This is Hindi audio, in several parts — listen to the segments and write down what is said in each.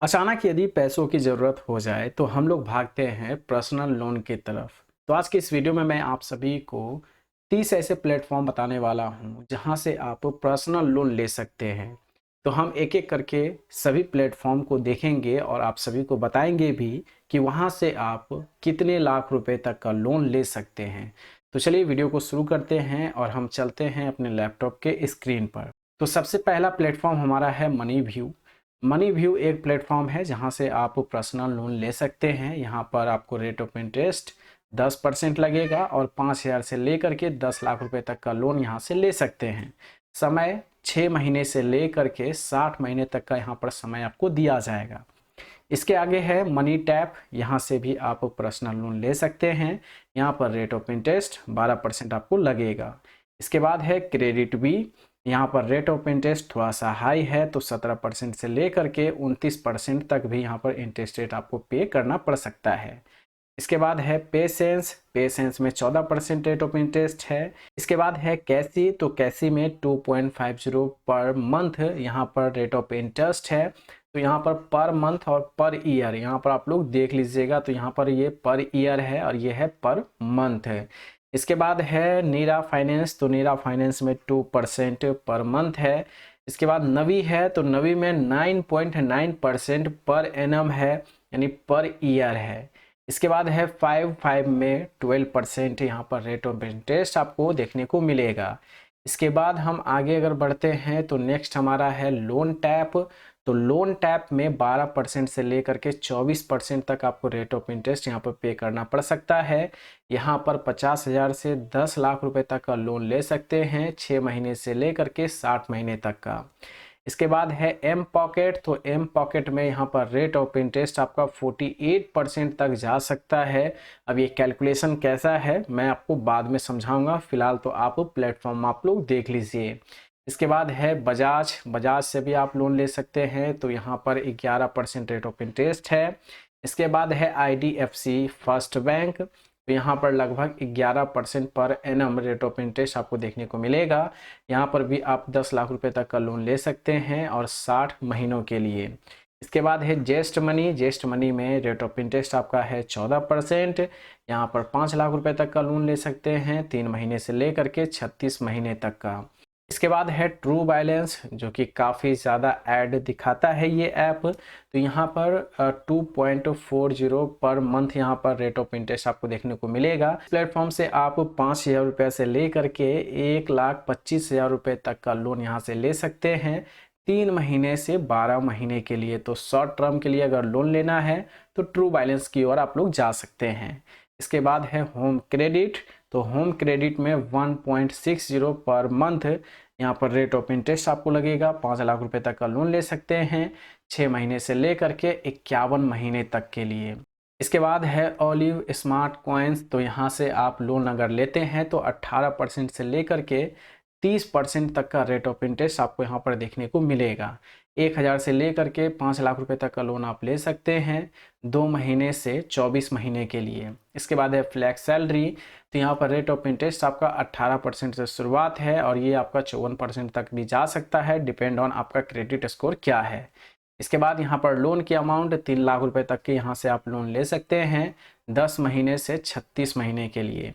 अचानक यदि पैसों की ज़रूरत हो जाए तो हम लोग भागते हैं पर्सनल लोन की तरफ। तो आज की इस वीडियो में मैं आप सभी को 30 ऐसे प्लेटफॉर्म बताने वाला हूं जहां से आप पर्सनल लोन ले सकते हैं। तो हम एक एक करके सभी प्लेटफॉर्म को देखेंगे और आप सभी को बताएंगे भी कि वहां से आप कितने लाख रुपए तक का लोन ले सकते हैं। तो चलिए वीडियो को शुरू करते हैं और हम चलते हैं अपने लैपटॉप के स्क्रीन पर। तो सबसे पहला प्लेटफॉर्म हमारा है मनी व्यू। मनी व्यू एक प्लेटफॉर्म है जहां से आप पर्सनल लोन ले सकते हैं। यहां पर आपको रेट ऑफ इंटरेस्ट 10% लगेगा और 5,000 से लेकर के 10 लाख रुपए तक का लोन यहां से ले सकते हैं। समय 6 महीने से लेकर के 60 महीने तक का यहां पर समय आपको दिया जाएगा। इसके आगे है मनी टैप। यहाँ से भी आप पर्सनल लोन ले सकते हैं। यहाँ पर रेट ऑफ इंटरेस्ट 12% आपको लगेगा। इसके बाद है क्रेडिट बी। यहाँ पर रेट ऑफ इंटरेस्ट थोड़ा सा हाई है, तो 17% से लेकर के 29% तक भी यहाँ पर इंटरेस्ट रेट आपको पे करना पड़ सकता है। इसके बाद है पेशेंस। पेशेंस में 14% रेट ऑफ इंटरेस्ट है। इसके बाद है कैसी। तो कैसी में 2.50 पर मंथ यहाँ पर रेट ऑफ इंटरेस्ट है। तो यहाँ पर मंथ और पर ईयर यहाँ पर आप लोग देख लीजिएगा। तो यहाँ पर ये पर ईयर है और ये है पर मंथ है। इसके बाद है नीरा फाइनेंस। तो नीरा फाइनेंस में 2% पर मंथ है। इसके बाद नवी है। तो नवी में 9.9% पर एनम है, यानी पर ईयर है। इसके बाद है 5 में 12% यहाँ पर रेट ऑफ इंटरेस्ट आपको देखने को मिलेगा। इसके बाद हम आगे अगर बढ़ते हैं तो नेक्स्ट हमारा है लोन टैप। तो लोन टैप में 12% से लेकर के 24% तक आपको रेट ऑफ इंटरेस्ट यहाँ पर पे करना पड़ सकता है। यहाँ पर 50,000 से 10 लाख रुपए तक का लोन ले सकते हैं, 6 महीने से लेकर के 60 महीने तक का। इसके बाद है एम पॉकेट। तो एम पॉकेट में यहाँ पर रेट ऑफ इंटरेस्ट आपका 48% तक जा सकता है। अब ये कैलकुलेशन कैसा है मैं आपको बाद में समझाऊंगा, फिलहाल तो आप प्लेटफॉर्म आप लोग देख लीजिए। इसके बाद है बजाज। बजाज से भी आप लोन ले सकते हैं। तो यहाँ पर 11% रेट ऑफ इंटरेस्ट है। इसके बाद है आईडीएफसी फर्स्ट बैंक। तो यहाँ पर लगभग 11% per annum rate of interest आपको देखने को मिलेगा। यहाँ पर भी आप 10 लाख रुपए तक का लोन ले सकते हैं और 60 महीनों के लिए। इसके बाद है जेस्ट मनी। जेस्ट मनी में रेट ऑफ इंटरेस्ट आपका है 14%। यहाँ पर 5 लाख रुपए तक का लोन ले सकते हैं, 3 महीने से लेकर के 36 महीने तक का। इसके बाद है ट्रू बैलेंस, जो कि काफ़ी ज़्यादा ऐड दिखाता है ये ऐप। तो यहाँ पर 2.40 पर मंथ यहाँ पर रेट ऑफ इंटरेस्ट आपको देखने को मिलेगा। प्लेटफॉर्म से आप 5,000 रुपये से लेकर के 1,25,000 रुपये तक का लोन यहाँ से ले सकते हैं, 3 महीने से 12 महीने के लिए। तो शॉर्ट टर्म के लिए अगर लोन लेना है तो ट्रू बैलेंस की ओर आप लोग जा सकते हैं। इसके बाद है होम क्रेडिट। तो होम क्रेडिट में 1.60 पर मंथ यहाँ पर रेट ऑफ इंटरेस्ट आपको लगेगा। 5 लाख रुपए तक का लोन ले सकते हैं, 6 महीने से लेकर के 51 महीने तक के लिए। इसके बाद है ऑलिव स्मार्ट कॉइन्स। तो यहाँ से आप लोन अगर लेते हैं तो 18% से लेकर के 30% तक का रेट ऑफ इंटरेस्ट आपको यहाँ पर देखने को मिलेगा। 1,000 से लेकर के 5 लाख रुपए तक का लोन आप ले सकते हैं, 2 महीने से 24 महीने के लिए। इसके बाद है फ्लैक्स सैलरी। तो यहाँ पर रेट ऑफ इंटरेस्ट आपका 18% से शुरुआत है और ये आपका 54% तक भी जा सकता है, डिपेंड ऑन आपका क्रेडिट स्कोर क्या है। इसके बाद यहाँ पर लोन की अमाउंट 3 लाख रुपए तक के यहाँ से आप लोन ले सकते हैं, 10 महीने से 36 महीने के लिए।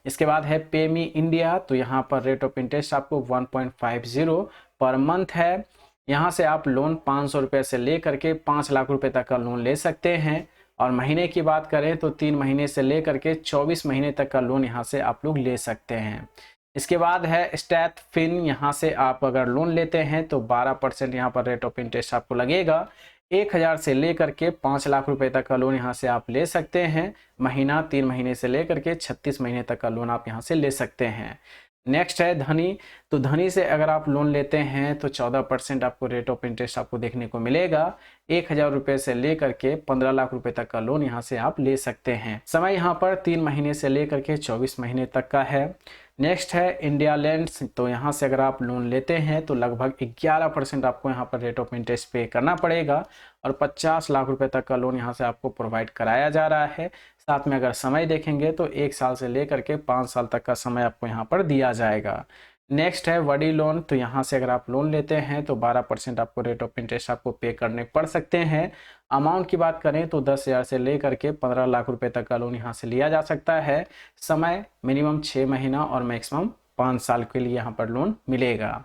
इसके बाद है पेमी इंडिया। तो यहाँ पर रेट ऑफ इंटरेस्ट आपको 1.50 पर मंथ है। यहाँ से आप लोन 500 रुपये से लेकर के 5 लाख रुपए तक का लोन ले सकते हैं। और महीने की बात करें तो 3 महीने से लेकर के 24 महीने तक का लोन यहाँ से आप लोग ले सकते हैं। इसके बाद है स्टैट फिन। यहाँ से आप अगर लोन लेते हैं तो 12% यहाँ पर रेट ऑफ इंटरेस्ट आपको लगेगा। 1,000 से लेकर के 5 लाख रुपए तक का लोन यहाँ से आप ले सकते हैं, महीना 3 महीने से लेकर के 36 महीने तक का लोन आप यहाँ से ले सकते हैं। नेक्स्ट है धनी। तो धनी से अगर आप लोन लेते हैं तो 14% आपको रेट ऑफ इंटरेस्ट आपको देखने को मिलेगा। 1,000 रुपये से लेकर के 15 लाख रुपए तक का लोन यहाँ से आप ले सकते हैं। समय यहाँ पर 3 महीने से लेकर के 24 महीने तक का है। नेक्स्ट है इंडिया लैंड्स। तो यहाँ से अगर आप लोन लेते हैं तो लगभग 11% आपको यहाँ पर रेट ऑफ इंटरेस्ट पे करना पड़ेगा और 50 लाख रुपए तक का लोन यहाँ से आपको प्रोवाइड कराया जा रहा है। साथ में अगर समय देखेंगे तो 1 साल से लेकर के 5 साल तक का समय आपको यहाँ पर दिया जाएगा। नेक्स्ट है वडी लोन। तो यहाँ से अगर आप लोन लेते हैं तो 12% आपको रेट ऑफ इंटरेस्ट आपको पे करने पड़ सकते हैं। अमाउंट की बात करें तो 10,000 से लेकर के 15 लाख रुपए तक का लोन यहाँ से लिया जा सकता है। समय मिनिमम 6 महीना और मैक्सिमम 5 साल के लिए यहाँ पर लोन मिलेगा।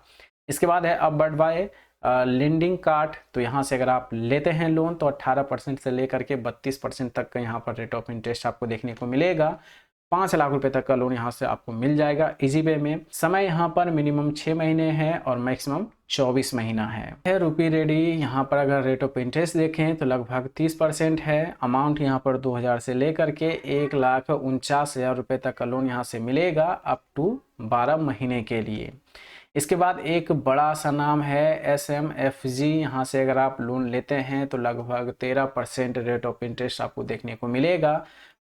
इसके बाद है अब बढ़वाए लेंडिंग कार्ड। तो यहाँ से अगर आप लेते हैं लोन तो 18% से लेकर के 32% तक का यहाँ पर रेट ऑफ इंटरेस्ट आपको देखने को मिलेगा। 5 लाख रुपए तक का लोन यहाँ से आपको मिल जाएगा इजी वे में। समय यहाँ पर मिनिमम 6 महीने है और मैक्सिमम 24 महीना है। रुपी रेडी, यहाँ पर अगर रेट ऑफ इंटरेस्ट देखें तो लगभग 30% है। अमाउंट यहाँ पर 2,000 से लेकर के 1,49,000 रुपये तक का लोन यहाँ से मिलेगा अप टू 12 महीने के लिए। इसके बाद एक बड़ा सा नाम है SMFG। यहाँ से अगर आप लोन लेते हैं तो लगभग 13% रेट ऑफ इंटरेस्ट आपको देखने को मिलेगा।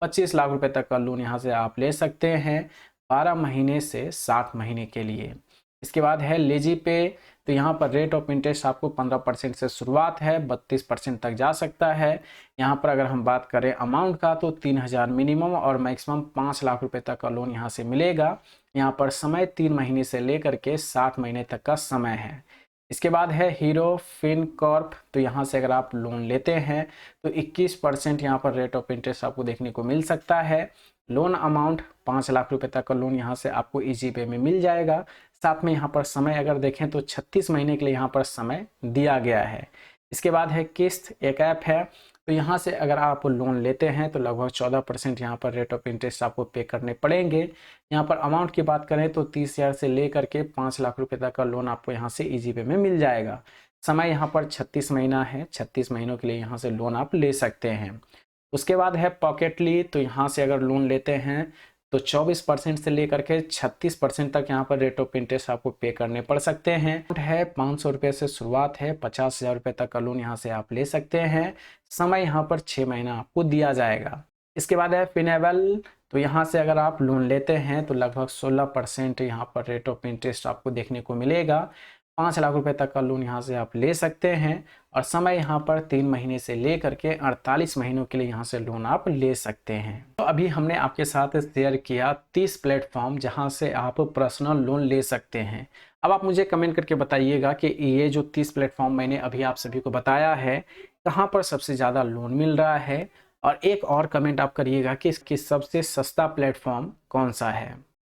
25 लाख रुपए तक का लोन यहाँ से आप ले सकते हैं 12 महीने से 60 महीने के लिए। इसके बाद है लेजी पे। तो यहाँ पर रेट ऑफ इंटरेस्ट आपको 15% से शुरुआत है, 32% तक जा सकता है। यहाँ पर अगर हम बात करें अमाउंट का तो 3,000 मिनिमम और मैक्सिमम 5 लाख रुपए तक का लोन यहाँ से मिलेगा। यहाँ पर समय 3 महीने से लेकर के 60 महीने तक का समय है। इसके बाद है हीरो फिनकॉर्प। तो यहाँ से अगर आप लोन लेते हैं तो 21% यहाँ पर रेट ऑफ इंटरेस्ट आपको देखने को मिल सकता है। लोन अमाउंट 5 लाख रुपए तक का लोन यहाँ से आपको इजी पे में मिल जाएगा। साथ में यहाँ पर समय अगर देखें तो 36 महीने के लिए यहाँ पर समय दिया गया है। इसके बाद है किस्त, एक ऐप है। तो यहाँ से अगर आप लोन लेते हैं तो लगभग 14% यहाँ पर रेट ऑफ इंटरेस्ट आपको पे करने पड़ेंगे। यहाँ पर अमाउंट की बात करें तो 30,000 से लेकर के 5 लाख रुपए तक का लोन आपको यहाँ से इजी पे में मिल जाएगा। समय यहाँ पर 36 महीना है, 36 महीनों के लिए यहाँ से लोन आप ले सकते हैं। उसके बाद है पॉकेटली। तो यहाँ से अगर लोन लेते हैं तो 24% से लेकर के 36% तक यहाँ पर रेट ऑफ इंटरेस्ट आपको पे करने पड़ सकते हैं। है 500 रुपये से शुरुआत है, 50,000 रुपये तक का लोन यहाँ से आप ले सकते हैं। समय यहाँ पर 6 महीना आपको दिया जाएगा। इसके बाद है फिनेबल। तो यहाँ से अगर आप लोन लेते हैं तो लगभग 16% यहाँ पर रेट ऑफ इंटरेस्ट आपको देखने को मिलेगा। 5 लाख रुपए तक का लोन यहाँ से आप ले सकते हैं और समय यहाँ पर 3 महीने से लेकर के 48 महीनों के लिए यहाँ से लोन आप ले सकते हैं। तो अभी हमने आपके साथ शेयर किया 30 प्लेटफॉर्म जहाँ से आप पर्सनल लोन ले सकते हैं। अब आप मुझे कमेंट करके बताइएगा कि ये जो 30 प्लेटफॉर्म मैंने अभी आप सभी को बताया है कहाँ पर सबसे ज़्यादा लोन मिल रहा है, और एक और कमेंट आप करिएगा कि इसकी सबसे सस्ता प्लेटफॉर्म कौन सा है।